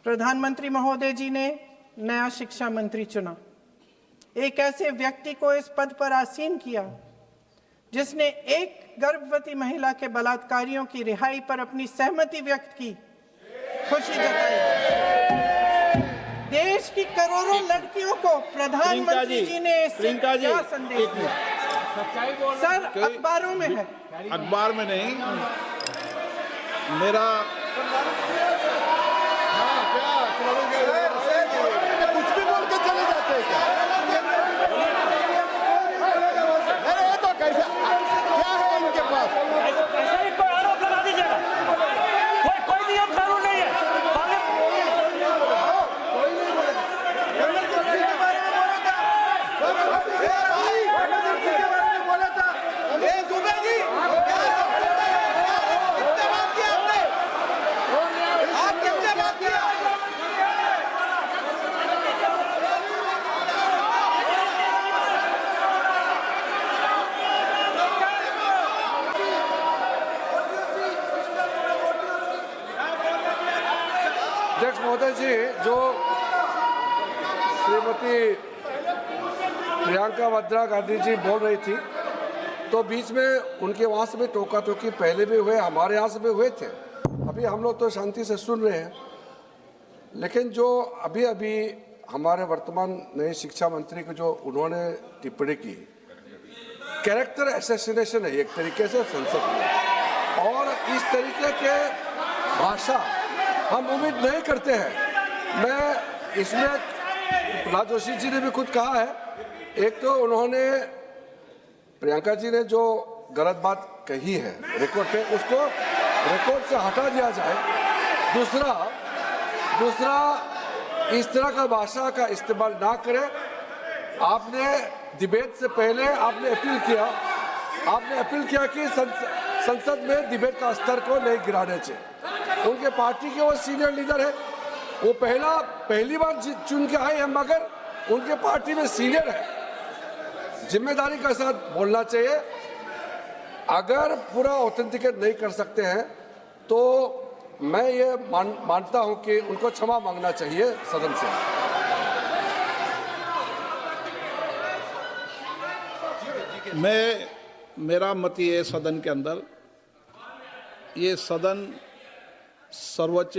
प्रधानमंत्री महोदय जी ने नया शिक्षा मंत्री चुना। एक ऐसे व्यक्ति को इस पद पर आसीन किया जिसने एक गर्भवती महिला के बलात्कारियों की रिहाई पर अपनी सहमति व्यक्त की, खुशी जताई। देश की करोड़ों लड़कियों को प्रधानमंत्री जी ने इससे क्या संदेश दिया? सर, अखबारों में है। अखबार में नहीं, मेरा कुछ भी बोल के चले जाते हैं क्या? अरे ये तो कैसा क्या है इनके पास? ऐसा ही कोई आरोप लगा दीजिएगा। कोई नियम कानून नहीं है। अध्यक्ष महोदय जी, जो श्रीमती प्रियंका वाड्रा गांधी जी बोल रही थी, तो बीच में उनके वहाँ से भी टोका टोकी पहले भी हुए, हमारे यहाँ से भी हुए थे। अभी हम लोग तो शांति से सुन रहे हैं, लेकिन जो अभी अभी हमारे वर्तमान नए शिक्षा मंत्री को जो उन्होंने टिप्पणी की, कैरेक्टर असैसिनेशन है एक तरीके से संसद में, और इस तरीके के भाषा हम उम्मीद नहीं करते हैं। मैं इसमें प्रहलाद जोशी जी ने भी खुद कहा है, एक तो उन्होंने प्रियंका जी ने जो गलत बात कही है रिकॉर्ड पे, उसको रिकॉर्ड से हटा दिया जाए। दूसरा इस तरह का भाषा का इस्तेमाल ना करें। आपने डिबेट से पहले आपने अपील किया कि संसद में डिबेट का स्तर को नहीं गिराने चाहिए। उनके पार्टी के वो सीनियर लीडर है, वो पहली बार चुन के आए हैं, मगर उनके पार्टी में सीनियर है, जिम्मेदारी के साथ बोलना चाहिए। अगर पूरा ऑथेंटिकेट नहीं कर सकते हैं तो मैं ये मानता हूं कि उनको क्षमा मांगना चाहिए सदन से। मेरा मत ये सदन के अंदर, ये सदन सर्वोच्च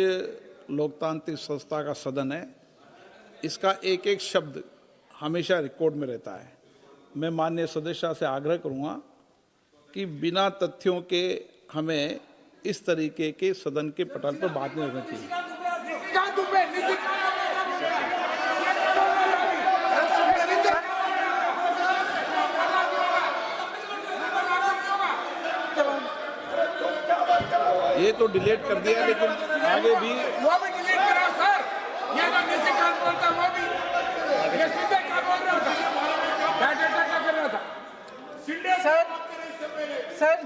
लोकतांत्रिक संस्था का सदन है, इसका एक एक शब्द हमेशा रिकॉर्ड में रहता है। मैं माननीय सदस्य से आग्रह करूंगा कि बिना तथ्यों के हमें इस तरीके के सदन के पटल पर बात नहीं होनी चाहिए। ये तो डिलीट कर दिया, लेकिन आगे भी वो भी डिलीट करा सर। ये तो किसी का बोलता वो भी ये सीधे क्या बोल रहा था, क्या कर रहा था सर,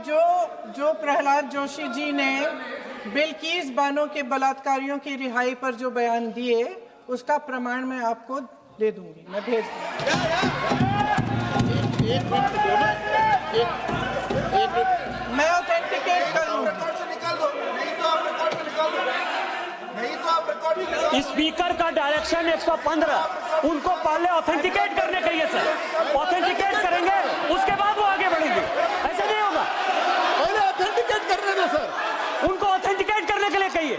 जो प्रहलाद जोशी जी ने बिल्किस बानो के बलात्कारियों की रिहाई पर जो बयान दिए, उसका प्रमाण मैं आपको दे दूंगी, मैं भेज दूंगी। मैं ऑथेंटिकेट करूंगा। स्पीकर का डायरेक्शन 115, उनको पहले ऑथेंटिकेट करने कहिए सर। ऑथेंटिकेट करेंगे, उसके बाद वो आगे बढ़ेंगे। ऐसे नहीं होगा, पहले ऑथेंटिकेट करने दो सर। उनको ऑथेंटिकेट करने के लिए कहिए,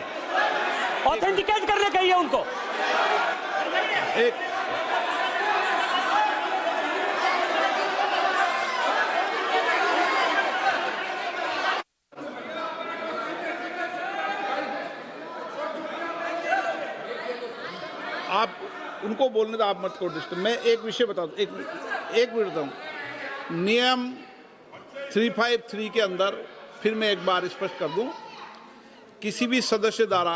ऑथेंटिकेट करने कहिए उनको। आप उनको बोलने तो आप मत करो डिस्टर्ब। मैं एक विषय बता दूं, एक मिनट बताऊं। नियम 353 के अंदर फिर मैं एक बार स्पष्ट कर दूं, किसी भी सदस्य द्वारा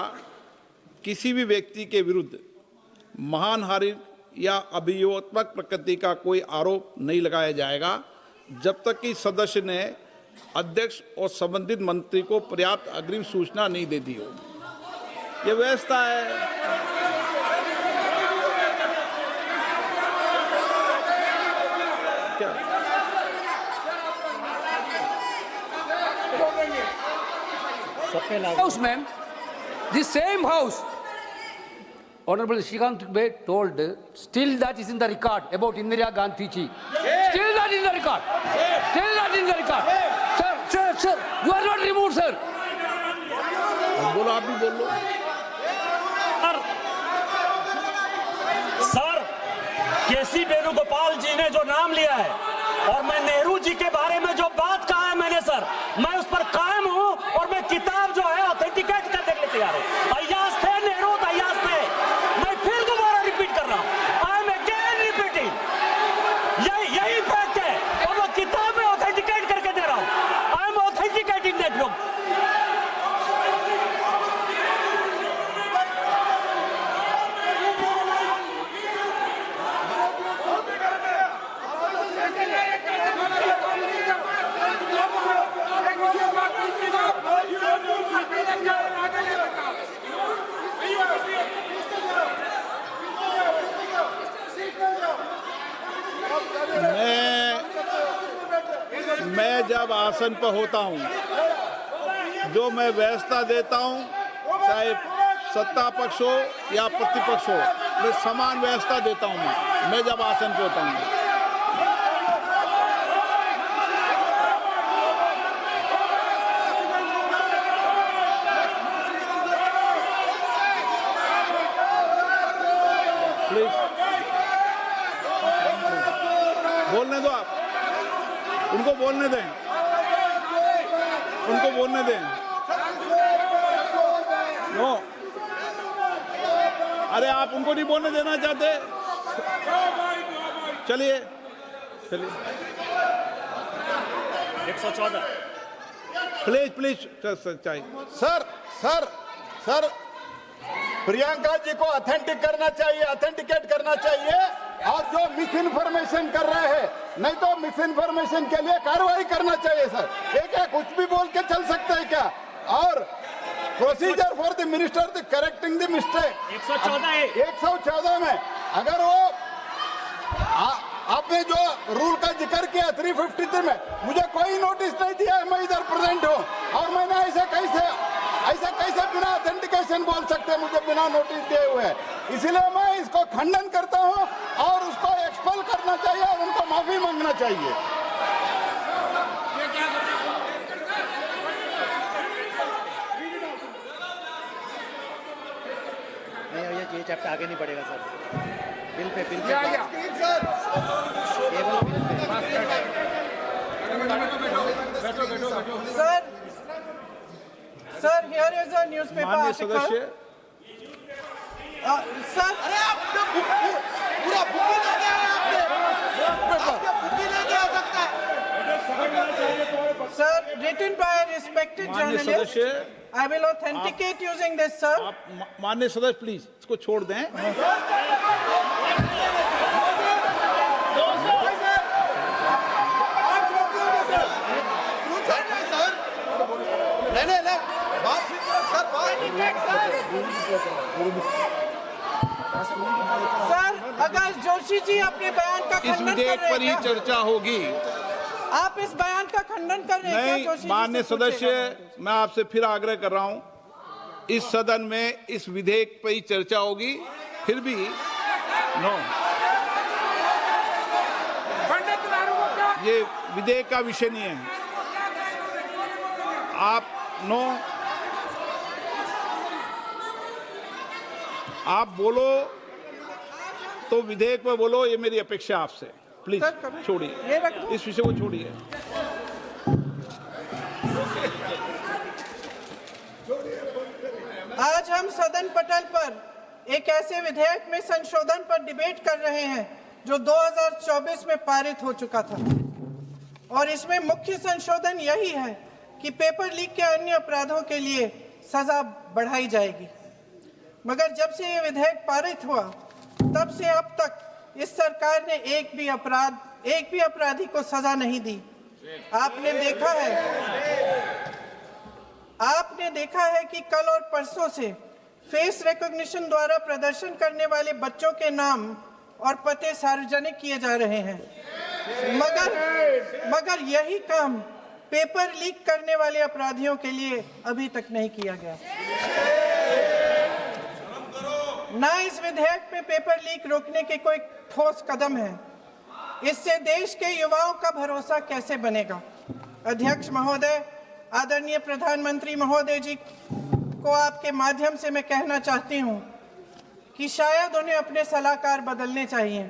किसी भी व्यक्ति के विरुद्ध मानहानि या अभियोगात्मक प्रकृति का कोई आरोप नहीं लगाया जाएगा जब तक कि सदस्य ने अध्यक्ष और संबंधित मंत्री को पर्याप्त अग्रिम सूचना नहीं दे दी हो। यह व्यवस्था है। House, ma'am, the same house, Honorable Shrikant Dubey told, still that is in the record about Indira Gandhi ji. Still that is in the record. Still that is in the record. Sir, you are not removed, sir. बोलो, आप भी बोल लो। Sir, केसी वेणुगोपाल जी ने जो नाम लिया है और मैं नेहरू जी के बारे में जो बात कहा है मैंने सर, मैं उस पर कायम हूं और मैं किताब जो है ऑथेंटिकेट करने के लिए तैयार हूं। अय्याज थे नेहरू, अय्याज थे। मैं फिर दोबारा रिपीट कर रहा हूं, आई एम अगेन रिपीटिंग। यही फैक्ट है और वो किताब में ऑथेंटिकेट करके दे रहा हूं। I am authenticating that book. मैं जब आसन पर होता हूं, जो मैं व्यवस्था देता हूं, चाहे सत्ता पक्ष हो या प्रतिपक्ष हो, मैं समान व्यवस्था देता हूं। मैं जब आसन पर होता हूं, प्लीज बोलने दो, आप उनको बोलने दें, उनको बोलने दें। नो, अरे आप उनको नहीं बोलने देना चाहते? चलिए 114 प्लीज चाहिए। सर प्रियंका जी को ऑथेंटिक करना चाहिए, ऑथेंटिकेट करना चाहिए। और जो मिस इन्फॉर्मेशन कर रहे हैं, नहीं तो मिस इन्फॉर्मेशन के लिए कार्रवाई करना चाहिए सर। ये क्या कुछ भी बोल के चल सकते हैं क्या? और procedure for the minister the correcting the mistake 114 में अगर वो आपने जो रूल का जिक्र किया 353 में, मुझे कोई नोटिस नहीं दिया है, मैं इधर प्रेजेंट हूँ और मैंने ऐसे कैसे बिना ऑथेंटिकेशन बोल सकते हैं मुझे बिना नोटिस दिए हुए? इसलिए मैं इसको खंडन करता हूं और उसको एक्सपेल करना चाहिए और उनको माफी मांगना चाहिए। नहीं, ये चैप्टर आगे नहीं बढ़ेगा sir. Bill pay Sir, here is a newspaper माननीय article. सदस्य, Sir, पूरा बुक ले गया है आपने। sir, written by a respected माननीय journalist. सदस्य, I will authenticate using this, sir. आप माननीय सदस्य प्लीज इसको छोड़ दें। सर, अगर जोशी जी अपने बयान का इस खंडन कर विधेयक रहे पर ही हैं, चर्चा होगी। आप इस बयान का खंडन कर रहे हैं क्या? नहीं, जोशी जी माननीय से पूछेगा। सदस्य, मैं आपसे फिर आग्रह कर रहा हूं, इस सदन में इस विधेयक पर ही चर्चा होगी। फिर भी नो, ये विधेयक का विषय नहीं है। आप नो, आप बोलो तो विधेयक पर बोलो, ये मेरी अपेक्षा आपसे। प्लीज सर, कभी- छोड़िए, ये रख दो। इस विषय को छोड़िए। आज हम सदन पटल पर एक ऐसे विधेयक में संशोधन पर डिबेट कर रहे हैं जो 2024 में पारित हो चुका था और इसमें मुख्य संशोधन यही है कि पेपर लीक के अन्य अपराधों के लिए सजा बढ़ाई जाएगी। मगर जब से ये विधेयक पारित हुआ तब से अब तक इस सरकार ने एक भी अपराधी को सजा नहीं दी। आपने देखा है कि कल और परसों से फेस रिकॉग्निशन द्वारा प्रदर्शन करने वाले बच्चों के नाम और पते सार्वजनिक किए जा रहे हैं, मगर यही काम पेपर लीक करने वाले अपराधियों के लिए अभी तक नहीं किया गया। ना इस विधेयक में पेपर लीक रोकने के कोई ठोस कदम है। इससे देश के युवाओं का भरोसा कैसे बनेगा? अध्यक्ष महोदय, आदरणीय प्रधानमंत्री महोदय जी को आपके माध्यम से मैं कहना चाहती हूं कि शायद उन्हें अपने सलाहकार बदलने चाहिए।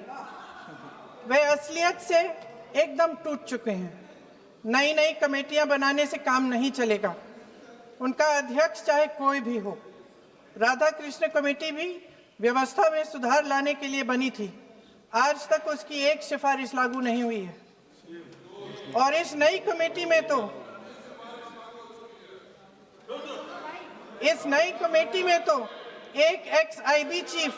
वे असलियत से एकदम टूट चुके हैं। नई नई कमेटियां बनाने से काम नहीं चलेगा। उनका अध्यक्ष चाहे कोई भी हो। राधा कृष्ण कमेटी भी व्यवस्था में सुधार लाने के लिए बनी थी। आज तक उसकी एक सिफारिश लागू नहीं हुई है। और इस नई कमेटी में तो एक एक्स-आईबी चीफ,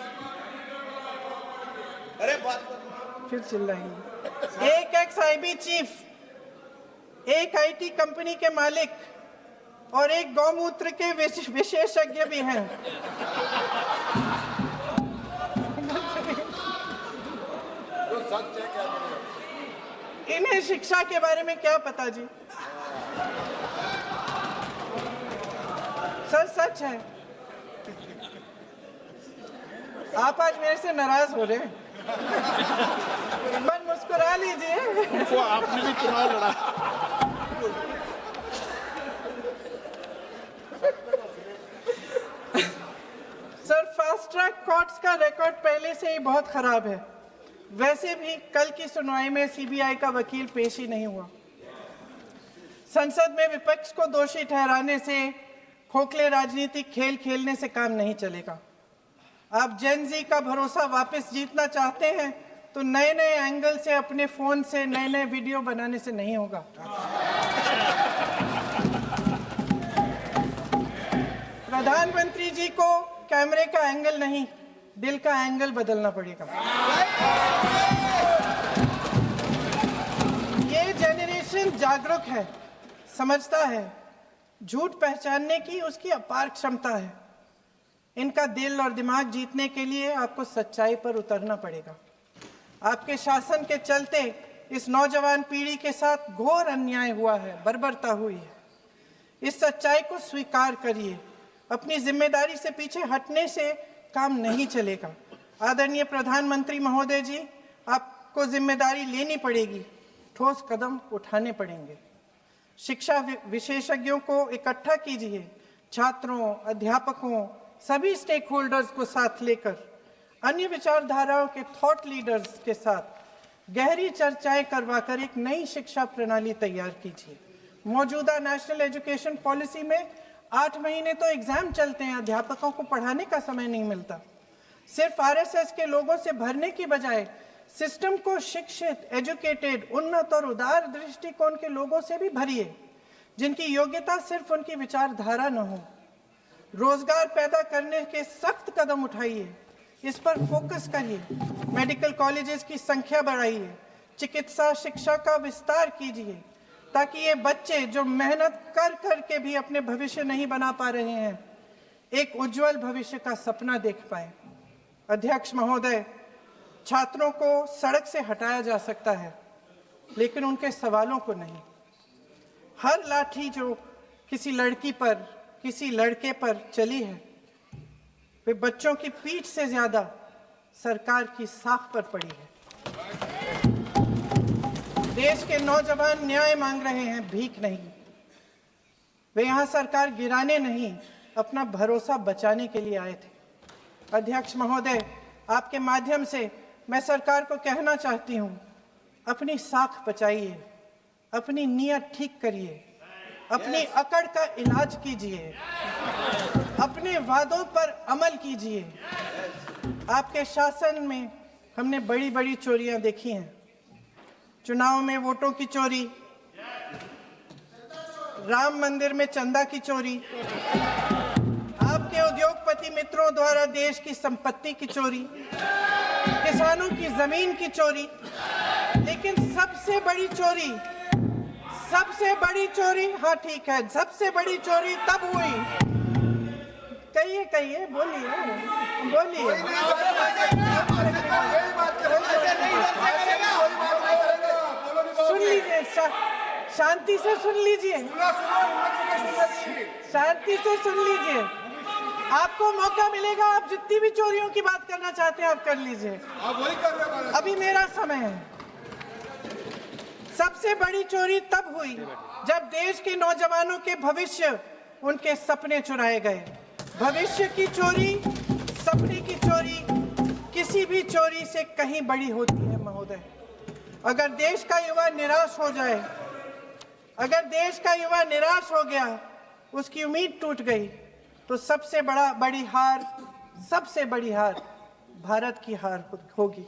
फिर चिल्लाएंगे, एक एक्स-आईबी चीफ, एक आईटी कंपनी के मालिक और एक गौमूत्र के विशेषज्ञ भी हैं। इन्हें शिक्षा के बारे में क्या पता जी? सर सच है। आप आज मेरे से नाराज हो रहे हैं। मन मुस्कुरा लीजिए। वो आपने भी चुनाव लड़ा। सर, फास्ट ट्रैक कोर्ट्स का रिकॉर्ड पहले से ही बहुत खराब है। वैसे भी कल की सुनवाई में सीबीआई का वकील पेश ही नहीं हुआ। संसद में विपक्ष को दोषी ठहराने से, खोखले राजनीतिक खेल खेलने से काम नहीं चलेगा। आप जेन ज़ी का भरोसा वापस जीतना चाहते हैं तो नए नए एंगल से, अपने फोन से नए नए वीडियो बनाने से नहीं होगा। प्रधानमंत्री जी को कैमरे का एंगल नहीं, दिल का एंगल बदलना पड़ेगा। ये जेनरेशन जागरूक है, समझता है, झूठ पहचानने की उसकी अपार क्षमता है। इनका दिल और दिमाग जीतने के लिए आपको सच्चाई पर उतरना पड़ेगा। आपके शासन के चलते इस नौजवान पीढ़ी के साथ घोर अन्याय हुआ है, बर्बरता हुई है। इस सच्चाई को स्वीकार करिए। अपनी जिम्मेदारी से पीछे हटने से काम नहीं चलेगा। आदरणीय प्रधानमंत्री महोदय जी, आपको जिम्मेदारी लेनी पड़ेगी, ठोस कदम उठाने पड़ेंगे। शिक्षा विशेषज्ञों को इकट्ठा कीजिए, छात्रों, अध्यापकों, सभी स्टेक होल्डर्स को साथ लेकर, अन्य विचारधाराओं के थॉट लीडर्स के साथ गहरी चर्चाएं करवाकर एक नई शिक्षा प्रणाली तैयार कीजिए। मौजूदा नेशनल एजुकेशन पॉलिसी में 8 महीने तो एग्जाम चलते हैं, अध्यापकों को पढ़ाने का समय नहीं मिलता। सिर्फ आरएसएस के लोगों से भरने की बजाय सिस्टम को शिक्षित, एजुकेटेड, उन्नत और उदार दृष्टिकोण के लोगों से भी भरिए, जिनकी योग्यता सिर्फ उनकी विचारधारा न हो। रोजगार पैदा करने के सख्त कदम उठाइए, इस पर फोकस करिए। मेडिकल कॉलेजेस की संख्या बढ़ाइए, चिकित्सा शिक्षा का विस्तार कीजिए, ताकि ये बच्चे जो मेहनत कर कर के भी अपने भविष्य नहीं बना पा रहे हैं, एक उज्जवल भविष्य का सपना देख पाए। अध्यक्ष महोदय, छात्रों को सड़क से हटाया जा सकता है, लेकिन उनके सवालों को नहीं। हर लाठी जो किसी लड़की पर, किसी लड़के पर चली है, वे बच्चों की पीठ से ज्यादा सरकार की साख पर पड़ी है। देश के नौजवान न्याय मांग रहे हैं, भीख नहीं। वे यहाँ सरकार गिराने नहीं, अपना भरोसा बचाने के लिए आए थे। अध्यक्ष महोदय, आपके माध्यम से मैं सरकार को कहना चाहती हूँ, अपनी साख बचाइए, अपनी नीयत ठीक करिए, अपनी अकड़ का इलाज कीजिए, अपने वादों पर अमल कीजिए। आपके शासन में हमने बड़ी बड़ी चोरियां देखी हैं। चुनाव में वोटों की चोरी, राम मंदिर में चंदा की चोरी, आपके उद्योगपति मित्रों द्वारा देश की संपत्ति की चोरी, किसानों की जमीन की चोरी। लेकिन सबसे बड़ी चोरी, हाँ ठीक है, सबसे बड़ी चोरी तब हुई। कहिए, बोलिए। सुन लीजिए, शांति से सुन लीजिए, शांति से सुन लीजिए। आपको मौका मिलेगा, आप जितनी भी चोरियों की बात करना चाहते हैं आप कर लीजिए। आप वही कर रहे हैं। अभी मेरा समय है। सबसे बड़ी चोरी तब हुई जब देश के नौजवानों के भविष्य, उनके सपने चुराए गए। भविष्य की चोरी, सपने की चोरी किसी भी चोरी से कहीं बड़ी होती है महोदय। अगर देश का युवा निराश हो जाए, अगर देश का युवा निराश हो गया, उसकी उम्मीद टूट गई, तो सबसे बड़ी हार भारत की हार होगी।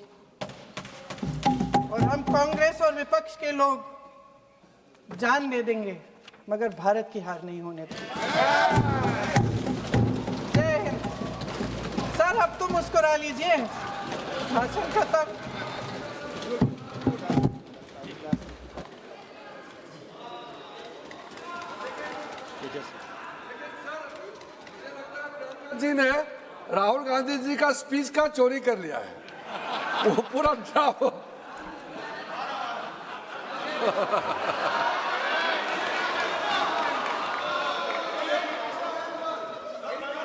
और हम कांग्रेस और विपक्ष के लोग जान दे देंगे मगर भारत की हार नहीं होने देंगे। जय हिंद। सर अब तो मुस्कुरा लीजिए, भाषण खत्म। जी ने राहुल गांधी जी का स्पीच का चोरी कर लिया है, वो पूरा ड्रामा